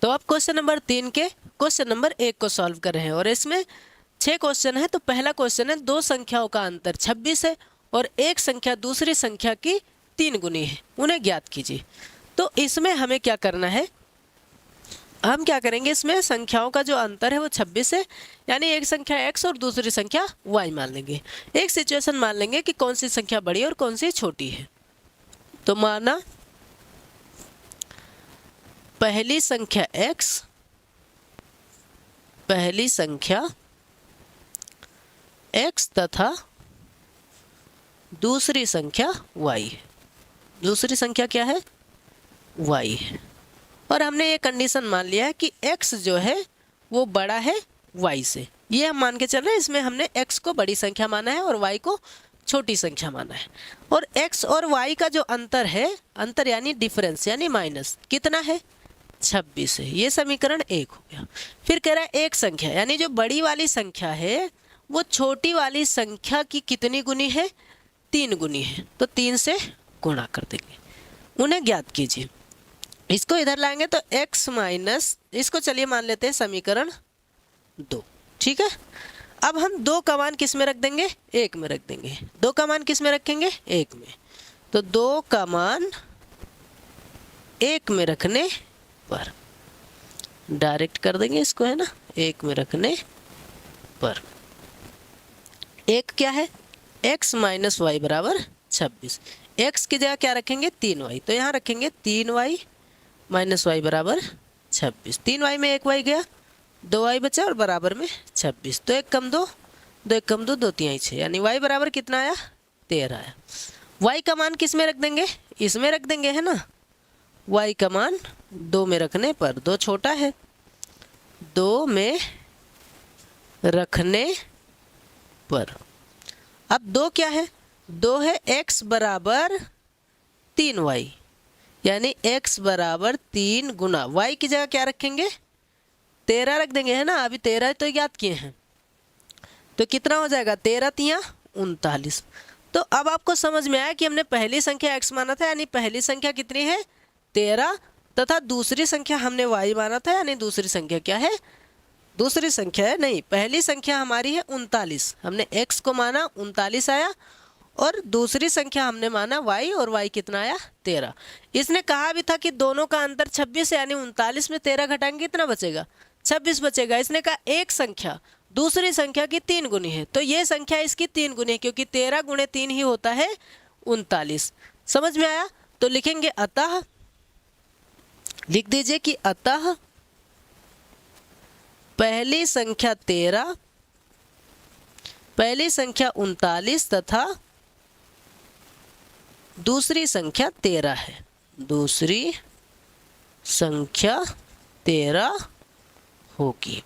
तो अब question number 3 के क्वेश्चन नंबर 1 को सॉल्व कर रहे हैं और इसमें 6 क्वेश्चन है। तो पहला क्वेश्चन है, दो संख्याओं का अंतर 26 है और एक संख्या दूसरी संख्या की 3 गुनी है, उन्हें ज्ञात कीजिए। तो इसमें हमें क्या करना है, हम क्या करेंगे, इसमें संख्याओं का जो अंतर है वो 26 है, यानी एक संख्या x और दूसरी संख्या y मान लेंगे। एक सिचुएशन मान लेंगे कि कौन सी संख्या बड़ी और कौन सी छोटी है। तो माना पहली संख्या x, पहली संख्या x तथा दूसरी संख्या y है। दूसरी संख्या क्या है, y है। और हमने ये कंडीशन मान लिया है कि x जो है वो बड़ा है y से, ये हम मान के चल रहे हैं। इसमें हमने x को बड़ी संख्या माना है और y को छोटी संख्या माना है। और x और y का जो अंतर है, अंतर यानी डिफरेंस यानी माइनस, कितना है, 26 है। ये समीकरण 1 हो गया। फिर कह रहा है एक संख्या, यानी जो बड़ी वाली संख्या है वो छोटी वाली संख्या की कितनी गुनी है, 3 गुनी है। तो 3 से गुणा कर देंगे, उन्हें ज्ञात कीजिए। इसको इधर लाएंगे तो x माइनस, इसको चलिए मान लेते हैं समीकरण 2, ठीक है। अब हम 2 का मान किस में रख देंगे, 1 में रख देंगे। 2 का मान किस में रखेंगे, 1 में। तो 2 का मान 1 में रखने पर डायरेक्ट कर देंगे इसको, है ना, 1 में रखने पर 1 क्या है, x माइनस वाई बराबर 26। x की जगह क्या रखेंगे, 3y। तो यहाँ रखेंगे 3y माइनस वाई बराबर 26। 3y में 1y गया, 2y बचा और बराबर में 26। तो 1 कम 2, 2 1 कम 2, 2 3 6, यानी y बराबर कितना आया, 13 आया। y का मान किस में रख देंगे, इसमें रख देंगे, है ना। y का मान 2 में रखने पर, 2 छोटा है, 2 में रखने पर। अब 2 क्या है, 2 है x बराबर 3y, यानी x बराबर 3 गुना y की जगह क्या रखेंगे, 13 रख देंगे, है ना। अभी 13 तो याद किए हैं, तो कितना हो जाएगा, 13 तिया 39। तो अब आपको समझ में आया कि हमने पहली संख्या x माना था, यानी पहली संख्या कितनी है, 13, तथा दूसरी संख्या हमने y माना था, यानी दूसरी संख्या क्या है, दूसरी संख्या है नहीं, पहली संख्या हमारी है 39। हमने x को माना 39 आया, और दूसरी संख्या हमने माना y, और y कितना आया, 13। इसने कहा भी था कि दोनों का अंतर 26 है, यानी 39 में 13 घटाएंगे कितना बचेगा, 26 बचेगा। इसने कहा एक संख्या दूसरी संख्या की 3 गुनी है, तो ये संख्या इसकी 3 गुनी है, क्योंकि 13 गुणे 3 ही होता है 39। समझ में आया। तो लिखेंगे अतः, लिख दीजिए कि अतः पहली संख्या 13, पहली संख्या 39 तथा दूसरी संख्या 13 है। दूसरी संख्या 13 होगी।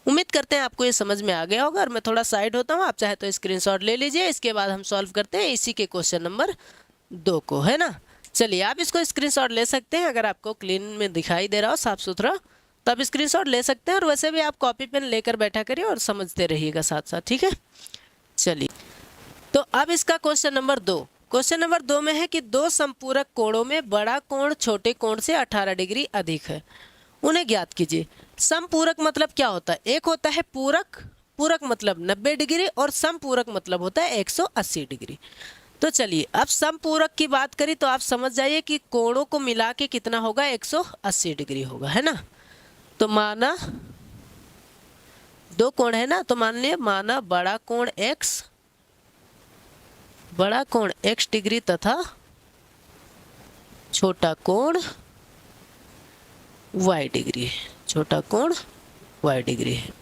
उम्मीद करते हैं आपको ये समझ में आ गया होगा। और मैं थोड़ा साइड होता हूँ, आप चाहे तो स्क्रीनशॉट ले लीजिए। इसके बाद हम सॉल्व करते हैं इसी के क्वेश्चन नंबर 2 को, है ना। चलिए आप इसको स्क्रीनशॉट ले सकते हैं, अगर आपको क्लीन में दिखाई दे रहा हो, साफ सुथरा, तो आप स्क्रीनशॉट ले सकते हैं। और वैसे भी आप कॉपी पेन लेकर बैठा करिए और समझते रहिएगा साथ साथ, ठीक है। चलिए, तो अब इसका क्वेश्चन नंबर 2, क्वेश्चन नंबर 2 में है कि दो संपूरक कोणों में बड़ा कोण छोटे कोण से 18 डिग्री अधिक है, उन्हें ज्ञात कीजिए। समपूरक मतलब क्या होता है, एक होता है पूरक, पूरक मतलब 90 डिग्री, और समपूरक मतलब होता है 180 डिग्री। तो चलिए अब समपूरक की बात करी तो आप समझ जाइए कि कोणों को मिला के कितना होगा, 180 डिग्री होगा, है ना। तो माना दो कोण है ना, तो मान लिया, माना बड़ा कोण x, बड़ा कोण x डिग्री तथा छोटा कोण y डिग्री है, छोटा कोण y डिग्री है।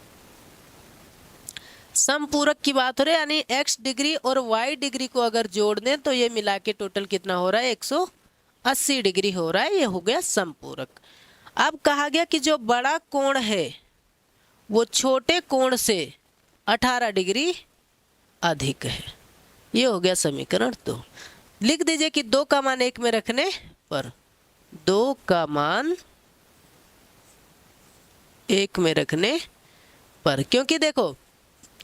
समपूरक की बात हो रही है, यानी x डिग्री और y डिग्री को अगर जोड़ दें तो ये मिला के टोटल कितना हो रहा है, 180 डिग्री हो रहा है। ये हो गया समपूरक। अब कहा गया कि जो बड़ा कोण है वो छोटे कोण से 18 डिग्री अधिक है। ये हो गया समीकरण 2। लिख दीजिए कि 2 का मान 1 में रखने पर, 2 का मान 1 में रखने पर, क्योंकि देखो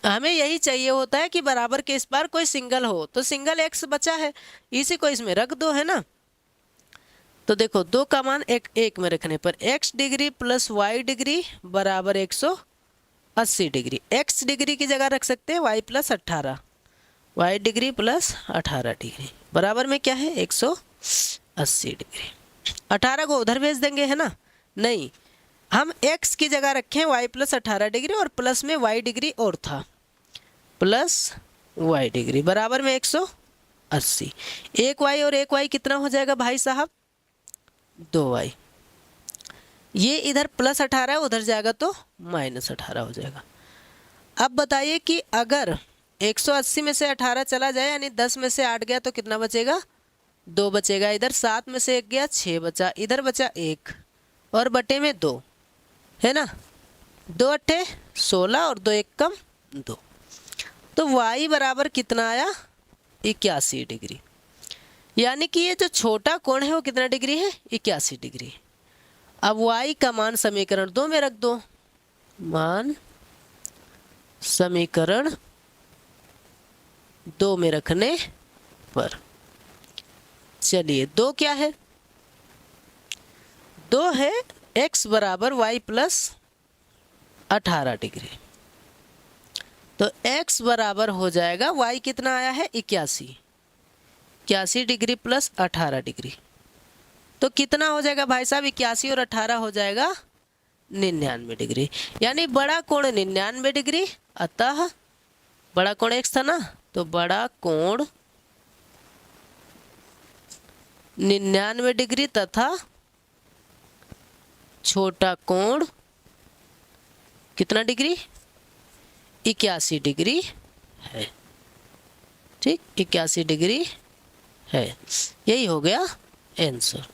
हमें यही चाहिए होता है कि बराबर के इस बार कोई सिंगल हो, तो सिंगल x बचा है, इसी को इसमें रख दो, है ना। तो देखो 2 का मान एक में रखने पर x degree plus y degree बराबर 180 डिग्री। x डिग्री की जगह रख सकते हैं y plus 18, y degree plus 18 degree बराबर में क्या है 180 डिग्री। 18 को उधर भेज देंगे है ना, नहीं, हम x की जगह रखें y प्लस 18 डिग्री और प्लस में y डिग्री और था, प्लस y डिग्री बराबर में 180। एक y और एक y कितना हो जाएगा भाई साहब 2y। ये इधर प्लस 18 उधर जाएगा तो माइनस 18 हो जाएगा। अब बताइए कि अगर 180 में से 18 चला जाए यानी 10 में से 8 गया तो कितना बचेगा 2 बचेगा। इधर 7 में से 1 गया 6 बचा, इधर बचा 1 और बटे में 2 है ना, 2 अट्ठे 16 और 2 1 कम 2। तो y बराबर कितना आया 81 डिग्री। यानी कि ये जो छोटा कोण है वो कितना डिग्री है 81 डिग्री। अब y का मान समीकरण 2 में रख दो, मान समीकरण 2 में रखने पर चलिए 2 क्या है 2 है x बराबर y प्लस 18 डिग्री। तो x बराबर हो जाएगा y कितना आया है 81 डिग्री प्लस 18 डिग्री। तो कितना हो जाएगा भाई साहब 81 और 18 हो जाएगा 99 डिग्री। यानी बड़ा कोण 99 डिग्री, अतः बड़ा कोण x था ना, तो बड़ा कोण 99 डिग्री तथा छोटा कोण कितना डिग्री 81 डिग्री है। ठीक 81 डिग्री है। यही हो गया आंसर।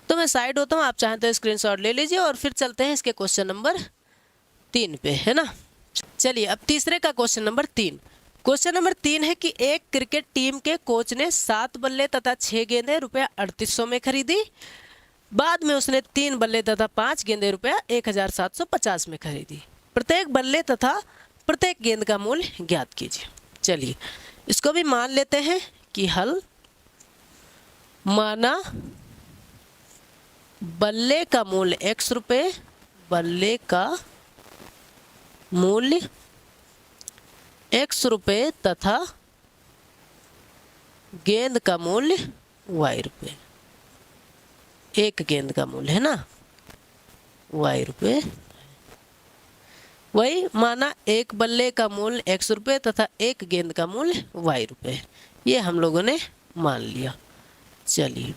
तो मैं साइड होता हूँ, आप चाहें तो स्क्रीनशॉट ले लीजिए और फिर चलते हैं इसके क्वेश्चन नंबर 3 पे, है ना। चलिए अब तीसरे का क्वेश्चन नंबर 3। क्वेश्चन नंबर 3 है कि एक क्रिकेट टीम के कोच ने 7 बल्ले तथा 6 गेंदें रुपया 3800 में खरीदी। बाद में उसने 3 बल्ले तथा 5 गेंदें रुपया 1750 में खरीदी। प्रत्येक बल्ले तथा प्रत्येक गेंद का मूल्य ज्ञात कीजिए। चलिए इसको भी मान लेते हैं कि हल। माना बल्ले का मूल्य x रुपये, बल्ले का मूल्य x रुपये तथा गेंद का मूल्य y रुपये। एक गेंद का मूल्य है ना y रुपये। वही माना एक बल्ले का मूल्य x रुपये तथा एक गेंद का मूल्य y रुपये। ये हम लोगों ने मान लिया। चलिए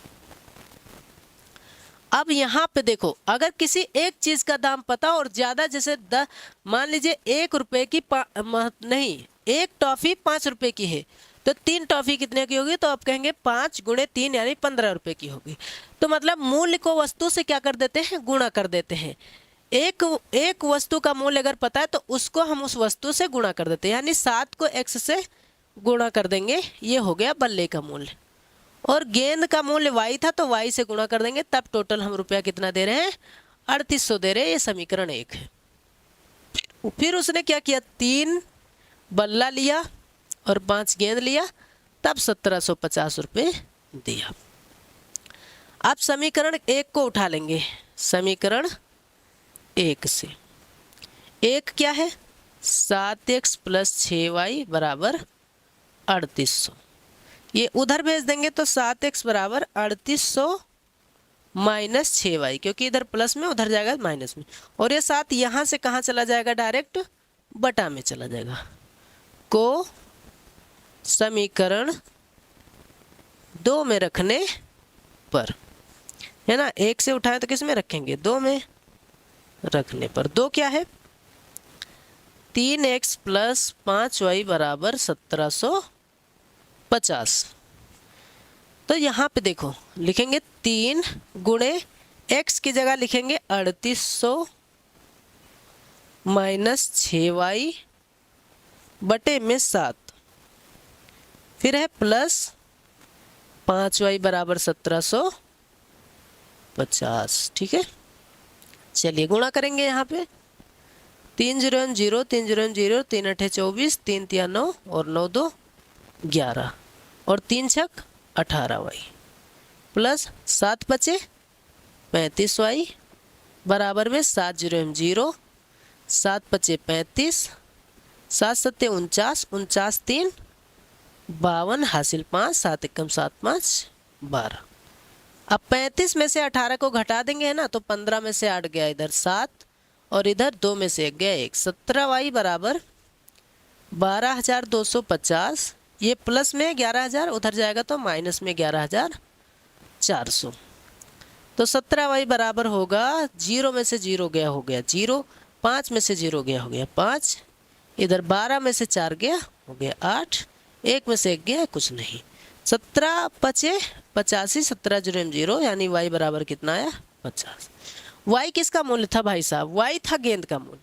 अब यहाँ पे देखो, अगर किसी एक चीज का दाम पता और ज्यादा, जैसे मान लीजिए 1 रुपये की नहीं, एक टॉफी 5 रुपये की है तो 3 टॉफी कितने की होगी, तो आप कहेंगे 5 गुणे 3 यानी 15 रुपये की होगी। तो मतलब मूल्य को वस्तु से क्या कर देते हैं गुणा कर देते हैं। एक वस्तु का मूल्य अगर पता है तो उसको हम उस वस्तु से गुणा कर देते हैं, यानी 7 को x से गुणा कर देंगे, ये हो गया बल्ले का मूल्य। और गेंद का मूल्य y था तो y से गुणा कर देंगे, तब टोटल हम रुपया कितना दे रहे हैं 3800 दे रहे हैं। ये समीकरण 1 है। फिर उसने क्या किया 3 बल्ला लिया और 5 गेंद लिया, तब 1750 रुपये दिया। अब समीकरण 1 को उठा लेंगे। समीकरण 1 से 1 क्या है 7x प्लस 6y बराबर 3800। ये उधर भेज देंगे तो 7x बराबर 3800 माइनस 6y, क्योंकि इधर प्लस में उधर जाएगा माइनस में। और ये 7 यहाँ से कहाँ चला जाएगा डायरेक्ट बटा में चला जाएगा। को समीकरण 2 में रखने पर, है ना, 1 से उठाएं तो किस में रखेंगे 2 में रखने पर। 2 क्या है 3x प्लस 5y बराबर 1750। तो यहाँ पे देखो लिखेंगे 3 गुणे x की जगह लिखेंगे 3800 माइनस 6y बटे में 7, फिर है प्लस 5y बराबर 1750। ठीक है, चलिए गुणा करेंगे यहाँ पे 3 0 0 3 0 0 3 8 24 3 3 9 और 9 2 11 और 3 6 18y। प्लस 7 बचे 35y बराबर में 7 जीरो एम 0, 7 बचे 35, 7 सत्ते 49, 49 3 52 हासिल 5, 7 एकम 7 5 12। अब 35 में से 18 को घटा देंगे है ना, तो 15 में से 8 गया इधर 7 और इधर 2 में से 1 गया 1। 17y बराबर 12,250, ये प्लस में 11,000 उधर जाएगा तो माइनस में 11,400। तो 17y बराबर होगा 0 में से 0 गया हो गया 0, 5 में से 0 गया हो गया 5, इधर 12 में से 4 गया हो गया 8, 1 में से 1 गया कुछ नहीं। 17 बचे 85, 17 जीरो एम 0 यानी y बराबर कितना आया 50। y किसका मूल्य था भाई साहब? y था गेंद का मूल्य,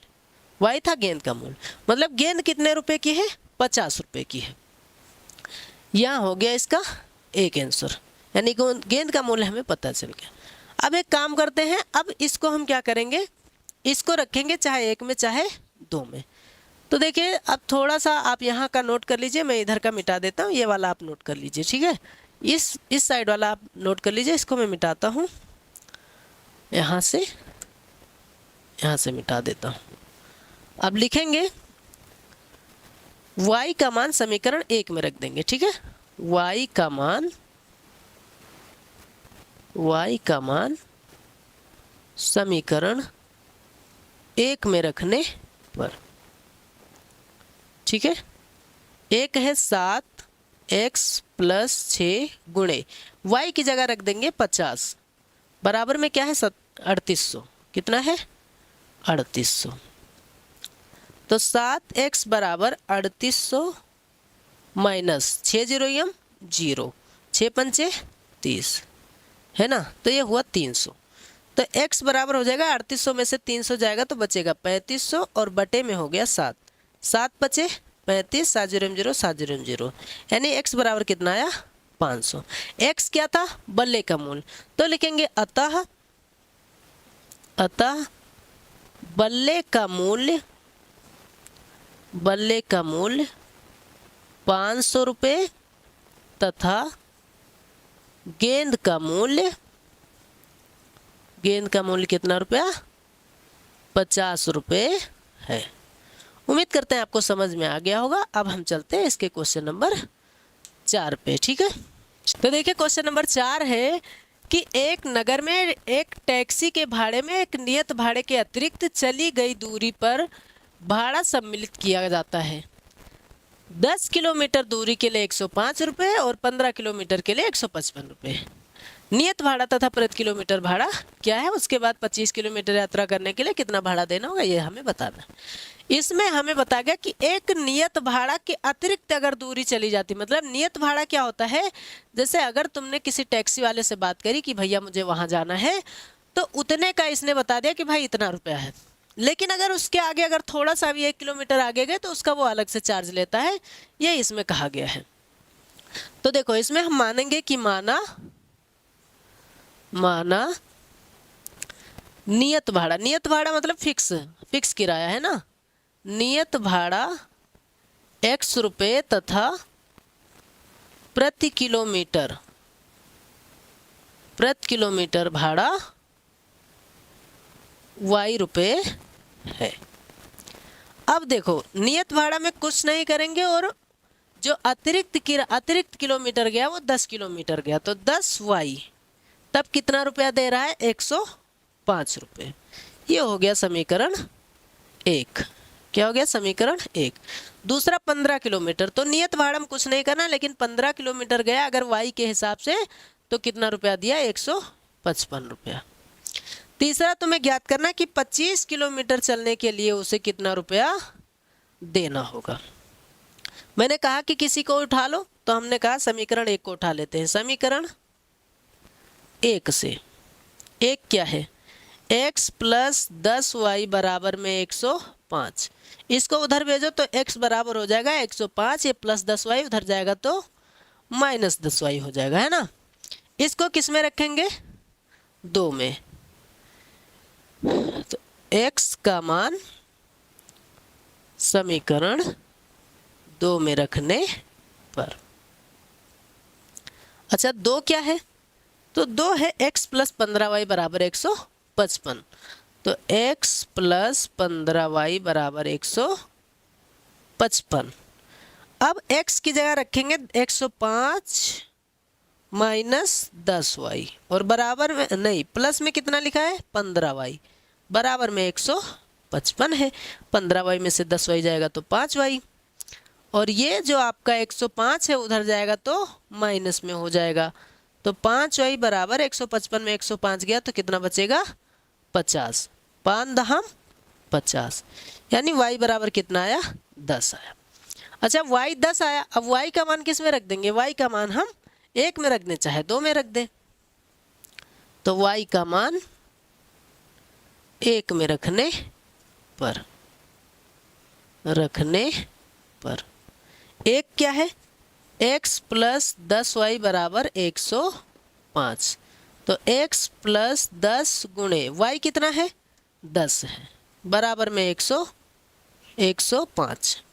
y था गेंद का मूल्य, मतलब गेंद कितने रुपए की है? 50 रुपए की है। यहाँ हो गया इसका एक आंसर, यानी गेंद का मूल्य हमें पता चल गया। अब एक काम करते हैं, अब इसको हम क्या करेंगे, इसको रखेंगे चाहे 1 में चाहे 2 में। तो देखिए अब थोड़ा सा आप यहाँ का नोट कर लीजिए, मैं इधर का मिटा देता हूँ, ये वाला आप नोट कर लीजिए, ठीक है। इस साइड वाला आप नोट कर लीजिए, इसको मैं मिटाता हूँ, यहाँ से मिटा देता हूँ। अब लिखेंगे y का मान समीकरण 1 में रख देंगे, ठीक है। y का मान समीकरण 1 में रखने पर, ठीक है। एक है 7x प्लस 6 गुणे y की जगह रख देंगे 50 बराबर में क्या है 3800, कितना है 3800। तो 7x बराबर 3800 माइनस 6 जीरो एम 0, 6 पंचे 30 है ना, तो ये हुआ 300। तो x बराबर हो जाएगा 3800 में से 300 जाएगा तो बचेगा 3500 और बटे में हो गया 7, 7 बचे 35, 7 जीरो एम 0, 7 जीरो एम 0 यानी x बराबर कितना आया 500। x क्या था? बल्ले का मूल्य, तो लिखेंगे अतः बल्ले का मूल्य 500 रुपये तथा गेंद का मूल्य कितना रुपया 50 रुपये है। उम्मीद करते हैं आपको समझ में आ गया होगा। अब हम चलते हैं इसके क्वेश्चन नंबर 4 पे, ठीक है। तो देखिए क्वेश्चन नंबर 4 है कि एक नगर में एक टैक्सी के भाड़े में एक नियत भाड़े के अतिरिक्त चली गई दूरी पर भाड़ा सम्मिलित किया जाता है। 10 किलोमीटर दूरी के लिए 105 रुपये और 15 किलोमीटर के लिए 155 रुपये। नियत भाड़ा तथा प्रति किलोमीटर भाड़ा क्या है, उसके बाद 25 किलोमीटर यात्रा करने के लिए कितना भाड़ा देना होगा ये हमें बताना। इसमें हमें बता गया कि एक नियत भाड़ा के अतिरिक्त अगर दूरी चली जाती, मतलब नियत भाड़ा क्या होता है, जैसे अगर तुमने किसी टैक्सी वाले से बात करी कि भैया मुझे वहाँ जाना है, तो उतने का इसने बता दिया कि भाई इतना रुपया है, लेकिन अगर उसके आगे अगर थोड़ा सा भी 1 किलोमीटर आगे गए तो उसका वो अलग से चार्ज लेता है, ये इसमें कहा गया है। तो देखो इसमें हम मानेंगे कि माना नियत भाड़ा मतलब फिक्स किराया है ना। नियत भाड़ा x रुपये तथा प्रति किलोमीटर भाड़ा y रुपये है। अब देखो नियत भाड़ा में कुछ नहीं करेंगे और जो अतिरिक्त किलोमीटर गया वो 10 किलोमीटर गया, तो 10y तब कितना रुपया दे रहा है 105 रुपये। ये हो गया समीकरण 1। क्या हो गया समीकरण 1। दूसरा 15 किलोमीटर, तो नियत भाड़ा में कुछ नहीं करना, लेकिन 15 किलोमीटर गया अगर y के हिसाब से तो कितना रुपया दिया 155 रुपया। तीसरा तुम्हें ज्ञात करना कि 25 किलोमीटर चलने के लिए उसे कितना रुपया देना होगा। मैंने कहा कि किसी को उठा लो, तो हमने कहा समीकरण 1 को उठा लेते हैं। समीकरण 1 से 1 क्या है x प्लस 10y बराबर में 105, इसको उधर भेजो तो x बराबर हो जाएगा 105, ये प्लस 10y उधर जाएगा तो माइनस 10y हो जाएगा, है ना। इसको किस में रखेंगे 2 में, तो x का मान समीकरण 2 में रखने पर, अच्छा 2 क्या है, तो 2 है x प्लस 15y बराबर 155। तो x प्लस 15y बराबर 155। अब x की जगह रखेंगे 105 माइनस 10y और बराबर में नहीं, प्लस में कितना लिखा है 15y बराबर में 155 है। 15y में से 10y जाएगा तो 5y, और ये जो आपका 105 है उधर जाएगा तो माइनस में हो जाएगा। तो 5y बराबर 155 में 105 गया तो कितना बचेगा 50। 5 दहम 50, यानी y बराबर कितना आया 10 आया। अच्छा y 10 आया, अब y का मान किस में रख देंगे, y का मान हम 1 में रख दें चाहे 2 में रख दें। तो y का मान 1 में रखने पर 1 क्या है, x प्लस 10y बराबर 105। तो x प्लस 10 गुणे y कितना है 10 है बराबर में 105।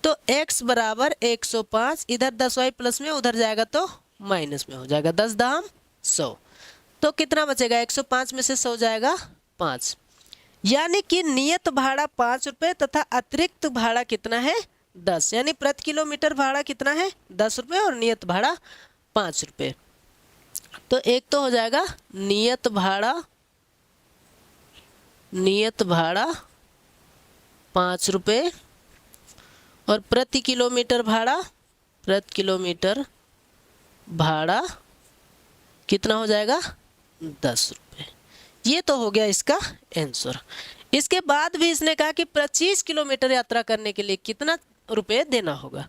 तो x बराबर 105, इधर 10y प्लस में उधर जाएगा तो माइनस में हो जाएगा। 10 दहम 100, तो कितना बचेगा 105 में से 100 जाएगा 5, यानी कि नियत भाड़ा 5 रुपये तथा अतिरिक्त भाड़ा कितना है 10, यानी प्रति किलोमीटर भाड़ा कितना है 10 रुपये और नियत भाड़ा 5 रुपये। तो एक तो हो जाएगा नियत भाड़ा 5 रुपये और प्रति किलोमीटर भाड़ा कितना हो जाएगा 10 रुपये। ये तो हो गया इसका आंसर। इसके बाद भी इसने कहा कि 25 किलोमीटर यात्रा करने के लिए कितना रुपए देना होगा।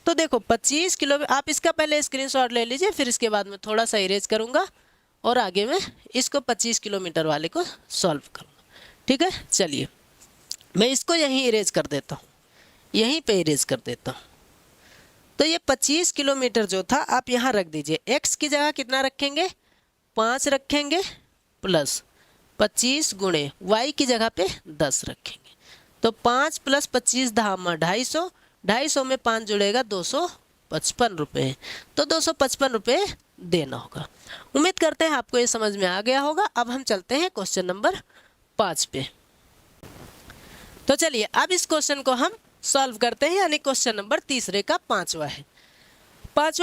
तो देखो 25 किलोमीटर, आप इसका पहले स्क्रीनशॉट ले लीजिए, फिर इसके बाद में थोड़ा सा इरेज करूँगा और आगे मैं इसको 25 किलोमीटर वाले को सॉल्व करूँगा। ठीक है, चलिए मैं इसको यहीं इरेज कर देता हूँ, यहीं पे इरेज कर देता हूँ। तो ये 25 किलोमीटर जो था आप यहाँ रख दीजिए। x की जगह कितना रखेंगे 5 रखेंगे प्लस 25 गुणे y की जगह पे 10 रखेंगे। तो 5 प्लस 25 दहामा 250, 250 में 5 जुड़ेगा 255 रुपये। तो 255 रुपये देना होगा। उम्मीद करते हैं आपको ये समझ में आ गया होगा। अब हम चलते हैं क्वेश्चन नंबर 5 पे। तो चलिए अब इस क्वेश्चन को हम सॉल्व करते हैं, यानी क्वेश्चन नंबर तीसरे का पांचवा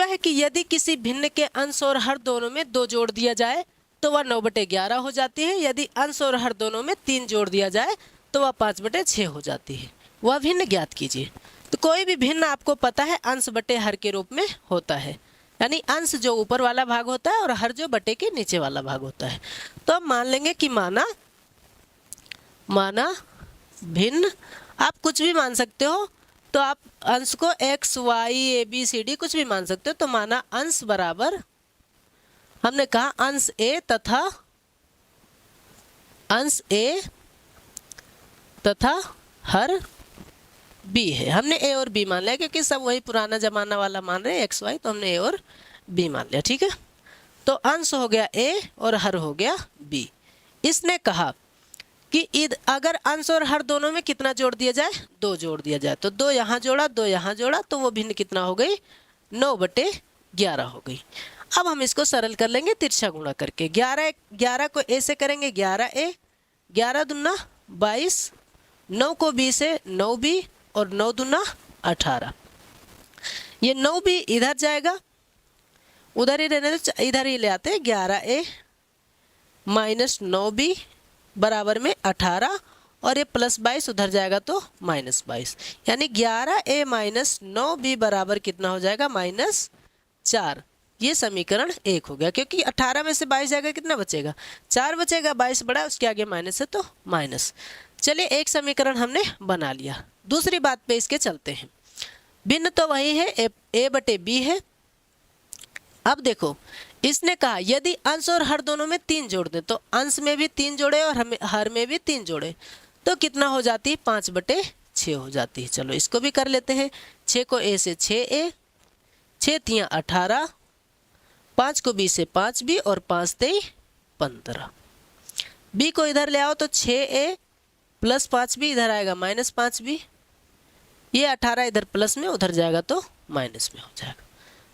है कि यदि किसी भिन्न के अंश और हर दोनों में 2 जोड़ दिया जाए तो वह 9/11 हो जाती है। यदि अंश और हर दोनों में 3 जोड़ दिया जाए तो वह 5/6 हो जाती है। वह भिन्न ज्ञात कीजिए। तो कोई भी भिन्न आपको पता है अंश बटे हर के रूप में होता है, यानी अंश जो ऊपर वाला भाग होता है और हर जो बटे के नीचे वाला भाग होता है। तो अब मान लेंगे कि माना भिन्न, आप कुछ भी मान सकते हो। तो आप अंश को x, y, a, b, c, d कुछ भी मान सकते हो। तो माना अंश बराबर, हमने कहा अंश a तथा हर b है। हमने a और b मान लिया क्योंकि सब वही पुराना जमाना वाला मान रहे हैं x, y, तो हमने a और b मान लिया। ठीक है, तो अंश हो गया a और हर हो गया b। इसने कहा कि अगर अंश और हर दोनों में कितना जोड़ दिया जाए 2 जोड़ दिया जाए। तो 2 यहाँ जोड़ा 2 यहाँ जोड़ा तो वो भिन्न कितना हो गई 9/11 हो गई। अब हम इसको सरल कर लेंगे तिरछा गुणा करके। 11 को a से करेंगे 11a, 11 दूना 22, 9 को b से 9b और 9 दूना 18। ये 9b इधर जाएगा, उधर ही रहने दो, इधर ही ले आते हैं। 11a माइनस 9b बराबर में 18 और ये प्लस 22 उधर जाएगा तो माइनस 22, यानी 11a माइनस 9b बराबर कितना हो जाएगा -4। ये समीकरण 1 हो गया, क्योंकि 18 में से 22 जाएगा कितना बचेगा 4 बचेगा। 22 बड़ा उसके आगे माइनस है तो माइनस। चलिए एक समीकरण हमने बना लिया। दूसरी बात पे इसके चलते हैं। भिन्न तो वही है a/b है। अब देखो इसने कहा यदि अंश और हर दोनों में 3 जोड़ दें, तो अंश में भी 3 जोड़े और हर में भी 3 जोड़े तो कितना हो जाती है 5/6 हो जाती है। चलो इसको भी कर लेते हैं। 6 को a से 6a, 6 तियाँ 18, 5 को b से 5b और 5 तेई 15। b को इधर ले आओ तो 6a प्लस 5b इधर आएगा -5b। ये 18 इधर प्लस में उधर जाएगा तो माइनस में हो जाएगा।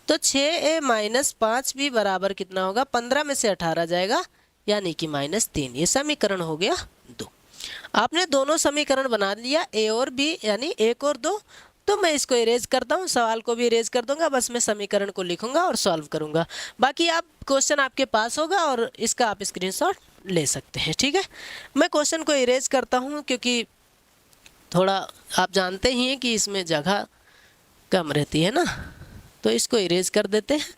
तो 6a माइनस 5b बराबर कितना होगा, 15 में से 18 जाएगा यानी कि -3। ये समीकरण हो गया 2। आपने दोनों समीकरण बना लिया, a और b यानी 1 और 2। तो मैं इसको इरेज करता हूँ, सवाल को भी इरेज कर दूंगा, बस मैं समीकरण को लिखूंगा और सॉल्व करूंगा। बाकी आप क्वेश्चन आपके पास होगा और इसका आप स्क्रीनशॉट ले सकते हैं, ठीक है। मैं क्वेश्चन को इरेज करता हूँ क्योंकि थोड़ा आप जानते ही हैं कि इसमें जगह कम रहती है ना, तो इसको इरेज कर देते हैं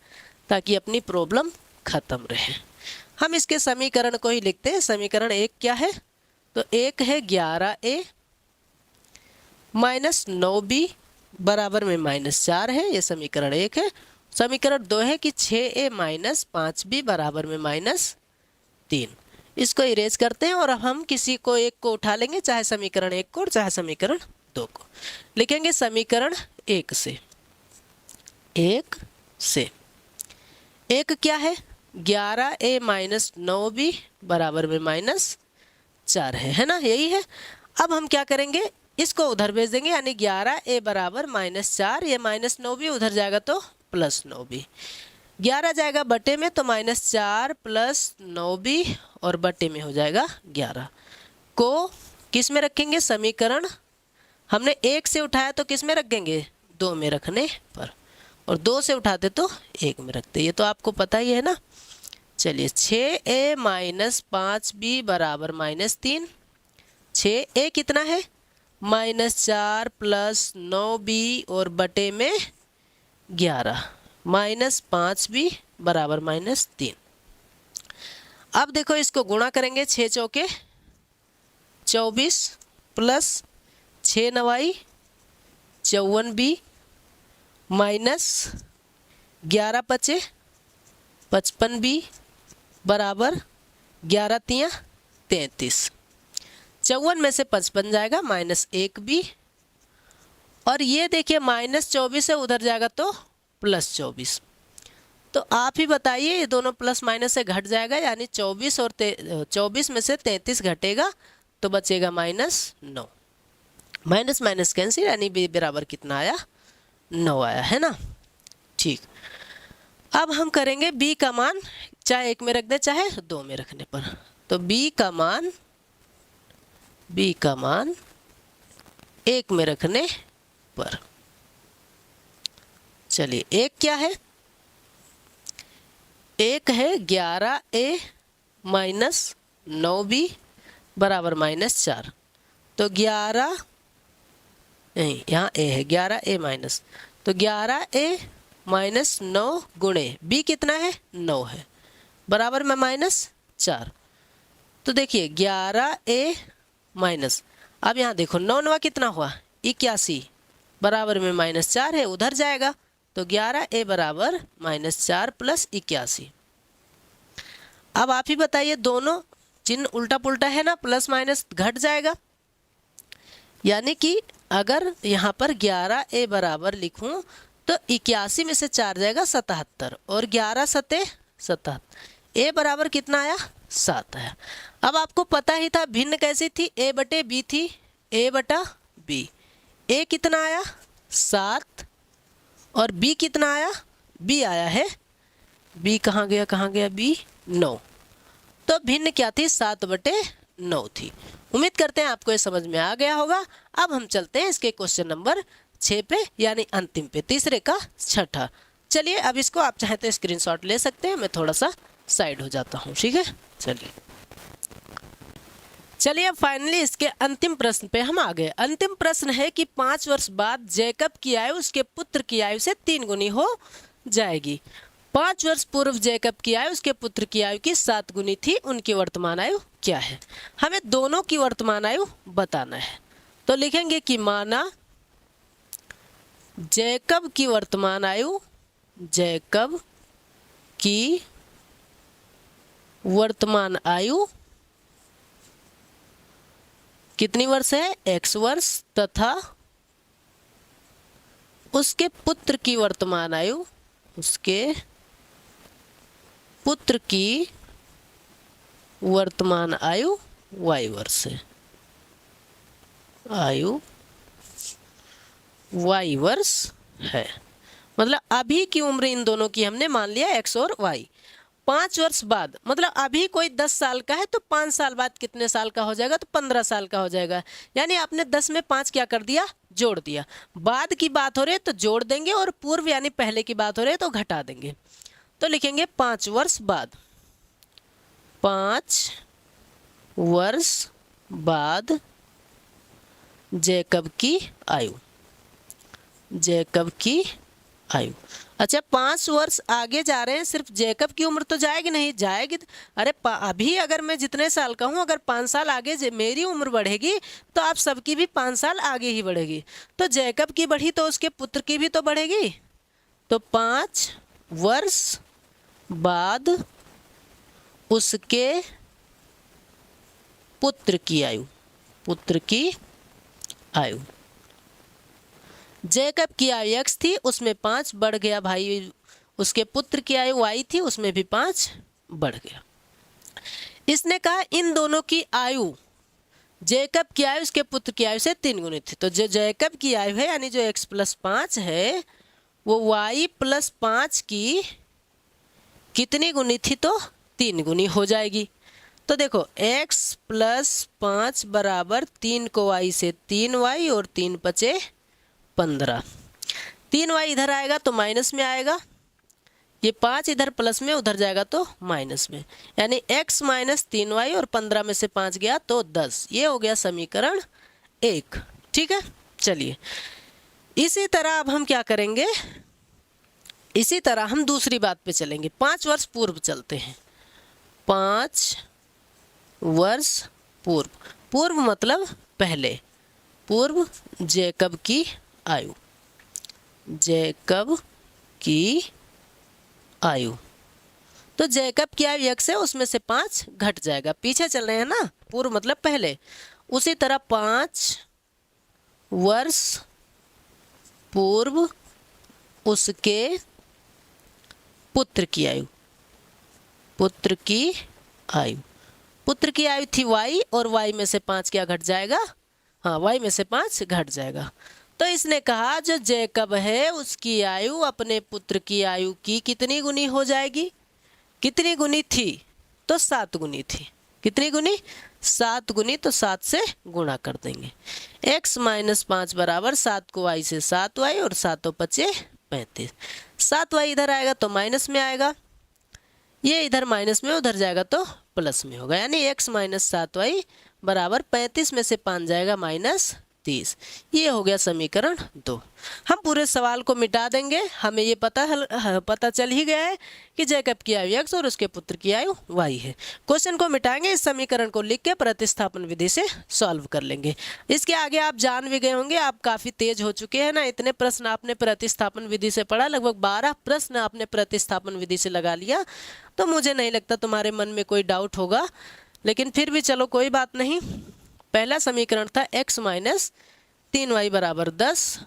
ताकि अपनी प्रॉब्लम ख़त्म रहे। हम इसके समीकरण को ही लिखते हैं। समीकरण 1 क्या है, तो 1 है 11a माइनस 9b बराबर में -4 है, ये समीकरण 1 है। समीकरण 2 है कि 6a माइनस 5b बराबर में -3। इसको इरेज करते हैं और अब हम किसी को एक को उठा लेंगे, चाहे समीकरण 1 को और चाहे समीकरण 2 को। लिखेंगे समीकरण 1 से। 1 क्या है, 11a माइनस 9b बराबर में -4 है ना, यही है। अब हम क्या करेंगे, इसको उधर भेज देंगे यानी 11a बराबर -4, ये -9b उधर जाएगा तो +9b। 11 जाएगा बटे में तो -4 + 9b और बटे में हो जाएगा 11। को किस में रखेंगे, समीकरण हमने 1 से उठाया तो किस में रखेंगे, 2 में रखने पर, और 2 से उठाते तो 1 में रखते, ये तो आपको पता ही है ना। चलिए 6a माइनस 5b बराबर -3। 6a कितना है, -4 + 9b और बटे में 11 -5b बराबर -3। अब देखो इसको गुणा करेंगे, 6 चौके 24 प्लस 6 नवाई 54b माइनस 11 पचे 55b बराबर 11 तियाँ 33। 54 में से 55 जाएगा -1b, और ये देखिए -24 से उधर जाएगा तो +24। तो आप ही बताइए, ये दोनों प्लस माइनस से घट जाएगा यानी 24 और 24 में से 33 घटेगा तो बचेगा -9। माइनस माइनस कैंसिल यानी b बराबर कितना आया, 9 आया है ना। ठीक, अब हम करेंगे b का मान, चाहे 1 में रख दे चाहे 2 में रखने पर। तो b का मान 1 में रखने पर, चलिए 1 क्या है, 1 है 11a माइनस 9b बराबर -4। तो 11 नहीं, यहाँ a है, 11a माइनस, तो 11a माइनस 9 गुणे b कितना है, 9 है, बराबर में -4। तो देखिए 11a माइनस, अब यहाँ देखो 9 9 कितना हुआ, 81 बराबर में -4 है, उधर जाएगा तो 11a बराबर -4 + 81। अब आप ही बताइए, दोनों चिन्ह उल्टा पुल्टा है ना, प्लस माइनस घट जाएगा, यानी कि अगर यहाँ पर 11a बराबर लिखूं तो 81 में से 4 जाएगा 77 और 11 सते 77, a बराबर कितना आया, 7 आया। अब आपको पता ही था भिन्न कैसी थी, a बटे b थी, a बटा b। a कितना आया 7 और b कितना आया, b आया है, b कहाँ गया b 9। तो भिन्न क्या थी, 7 बटे 9 थी। उम्मीद करते हैं आपको ये समझ में आ गया होगा। अब हम चलते हैं इसके क्वेश्चन नंबर 6 पे, यानी अंतिम पे, तीसरे का छठा। चलिए अब इसको आप चाहे तो स्क्रीनशॉट ले सकते हैं, मैं थोड़ा सा साइड हो जाता हूँ, ठीक है। चलिए अब फाइनली इसके अंतिम प्रश्न पे हम आ गए। अंतिम प्रश्न है कि 5 वर्ष बाद जैकब की आयु उसके पुत्र की आयु से 3 गुनी हो जाएगी। 5 वर्ष पूर्व जैकब की आयु उसके पुत्र की आयु की 7 गुनी थी, उनकी वर्तमान आयु क्या है। हमें दोनों की वर्तमान आयु बताना है। तो लिखेंगे कि माना जैकब की वर्तमान आयु, जैकब की वर्तमान आयु कितनी वर्ष है, x वर्ष, तथा उसके पुत्र की वर्तमान आयु, उसके पुत्र की वर्तमान आयु y वर्ष है, आयु y वर्ष है। मतलब अभी की उम्र इन दोनों की हमने मान लिया x और y। 5 वर्ष बाद मतलब अभी कोई 10 साल का है तो 5 साल बाद कितने साल का हो जाएगा, तो 15 साल का हो जाएगा। यानी आपने 10 में 5 क्या कर दिया, जोड़ दिया। बाद की बात हो रही है तो जोड़ देंगे, और पूर्व यानी पहले की बात हो रही है तो घटा देंगे। तो लिखेंगे 5 वर्ष बाद, 5 वर्ष बाद जैकब की आयु, जैकब की आयु। अच्छा 5 वर्ष आगे जा रहे हैं, सिर्फ जैकब की उम्र तो जाएगी नहीं, जाएगी अरे अभी अगर मैं जितने साल का हूँ, अगर 5 साल आगे मेरी उम्र बढ़ेगी तो आप सबकी भी 5 साल आगे ही बढ़ेगी। तो जैकब की बढ़ी तो उसके पुत्र की भी तो बढ़ेगी। तो 5 वर्ष बाद उसके पुत्र की आयु, पुत्र की आयु। जैकब की आयु x थी, उसमें 5 बढ़ गया भाई, उसके पुत्र की आयु y थी, उसमें भी 5 बढ़ गया। इसने कहा इन दोनों की आयु, जैकब की आयु उसके पुत्र की आयु से 3 गुनी थी। तो जो जैकब की आयु है यानी जो x + 5 है वो y + 5 की कितनी गुनी थी, तो 3 गुनी हो जाएगी। तो देखो x + 5 बराबर 3 को y से 3y और 3 × 5 = 15। 3y इधर आएगा तो माइनस में आएगा, ये 5 इधर प्लस में, उधर जाएगा तो माइनस में, यानी x - 3y और 15 में से 5 गया तो 10। ये हो गया समीकरण 1। ठीक है, चलिए इसी तरह अब हम क्या करेंगे, इसी तरह हम दूसरी बात पे चलेंगे। 5 वर्ष पूर्व चलते हैं। 5 वर्ष पूर्व, पूर्व मतलब पहले, पूर्व जैकब की आयु, जैकब की आयु। तो जैकब की आयु x है, उसमें से 5 घट जाएगा, पीछे चल रहे हैं ना, पूर्व मतलब पहले। उसी तरह 5 वर्ष पूर्व उसके पुत्र की आयु, पुत्र की आयु। पुत्र की आयु थी y, और y में से 5 क्या घट जाएगा, हाँ y में से 5 घट जाएगा। तो इसने कहा जो जैकब है उसकी आयु अपने पुत्र की आयु की कितनी गुनी हो जाएगी, कितनी गुनी थी, तो 7 गुनी थी। कितनी गुनी, 7 गुनी, तो 7 से गुणा कर देंगे। x - 5 बराबर 7 को y से 7y और 7 × 5 = 35। 7y इधर आएगा तो माइनस में आएगा, ये इधर माइनस में, उधर जाएगा तो प्लस में होगा, यानी x - 7y बराबर 35 में से 5 जाएगा -30। ये हो गया समीकरण 2। हम पूरे सवाल को मिटा देंगे, हमें ये पता चल ही गया है कि जैकब की आयु x और उसके पुत्र की आयु y है। क्वेश्चन को मिटाएंगे, इस समीकरण को लिख के प्रतिस्थापन विधि से सॉल्व कर लेंगे। इसके आगे आप जान भी गए होंगे, आप काफ़ी तेज हो चुके हैं ना, इतने प्रश्न आपने प्रतिस्थापन विधि से पढ़ा, लगभग 12 प्रश्न आपने प्रतिस्थापन विधि से लगा लिया। तो मुझे नहीं लगता तुम्हारे मन में कोई डाउट होगा, लेकिन फिर भी चलो कोई बात नहीं। पहला समीकरण था x - 3y बराबर 10,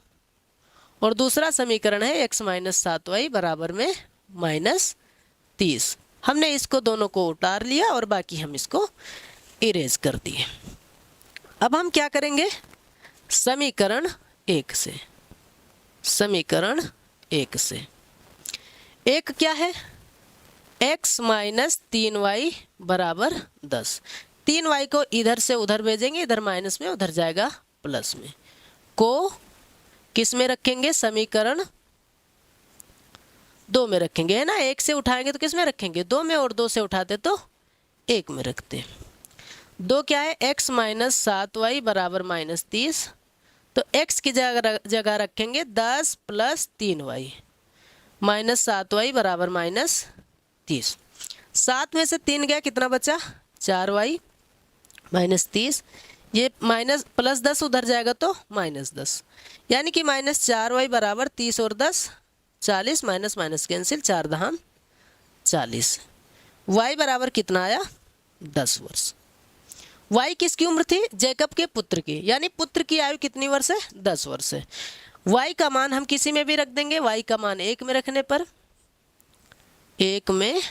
और दूसरा समीकरण है x - 7y बराबर में -30। हमने इसको दोनों को उतार लिया और बाकी हम इसको इरेज कर दिए। अब हम क्या करेंगे, समीकरण 1 से, समीकरण 1 से। एक क्या है, x - 3y बराबर 10। 3y को इधर से उधर भेजेंगे, इधर माइनस में, उधर जाएगा प्लस में, को किस में रखेंगे, समीकरण 2 में रखेंगे, है ना। 1 से उठाएंगे तो किस में रखेंगे, 2 में, और 2 से उठाते तो 1 में रखते हैं। 2 क्या है, x - 7y बराबर -30। तो x की जगह रखेंगे 10 + 3y, -7y बराबर -30। 7 में से 3 गया, कितना बचा, 4y -30। ये +10 उधर जाएगा तो -10, यानी कि -4y बराबर 30 और 10 40, माइनस माइनस कैंसिल, 4 दहाम 40। y बराबर कितना आया, 10 वर्ष। y किसकी उम्र थी, जैकब के पुत्र की, यानी पुत्र की आयु कितनी वर्ष है, 10 वर्ष है। y का मान हम किसी में भी रख देंगे, y का मान 1 में रखने पर, 1 में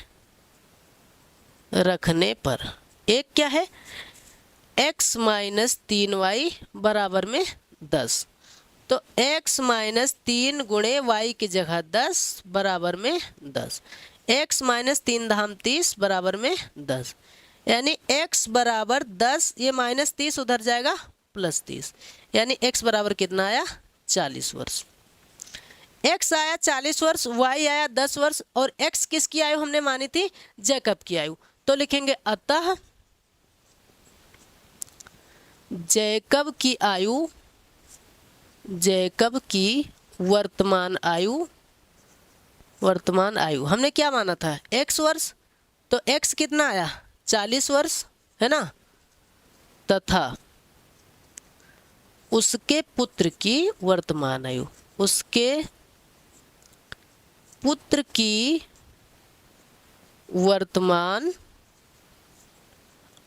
रखने पर 1 क्या है, x - 3y बराबर में 10। तो x माइनस 3 गुणे वाई की जगह 10 बराबर में 10, x माइनस 3 धाम 30 बराबर में 10, यानी x बराबर 10, ये माइनस 30 उधर जाएगा प्लस 30, यानी x बराबर कितना आया 40 वर्ष। x आया 40 वर्ष, y आया 10 वर्ष, और x किसकी आयु हमने मानी थी, जैकब की आयु। तो लिखेंगे अतः जैकब की आयु, जैकब की वर्तमान आयु, वर्तमान आयु हमने क्या माना था x वर्ष, तो x कितना आया 40 वर्ष है ना, तथा उसके पुत्र की वर्तमान आयु, उसके पुत्र की वर्तमान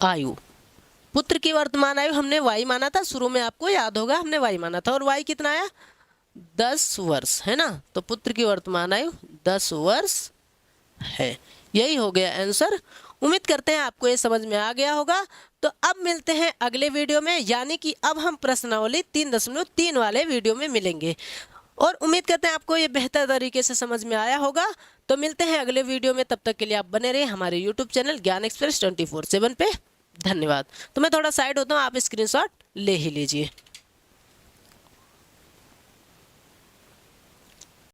आयु, पुत्र की वर्तमान आयु हमने y माना था, शुरू में आपको याद होगा हमने y माना था, और y कितना आया 10 वर्ष है ना, तो पुत्र की वर्तमान आयु 10 वर्ष है। यही हो गया आंसर। उम्मीद करते हैं आपको ये समझ में आ गया होगा। तो अब मिलते हैं अगले वीडियो में, यानी कि अब हम प्रश्नावली 3.3 वाले वीडियो में मिलेंगे, और उम्मीद करते हैं आपको ये बेहतर तरीके से समझ में आया होगा। तो मिलते हैं अगले वीडियो में, तब तक के लिए आप बने रहिए हमारे यूट्यूब चैनल ज्ञान एक्सप्रेस 24/7 पे। धन्यवाद। तो मैं थोड़ा साइड होता हूँ, आप स्क्रीनशॉट ले ही लीजिए।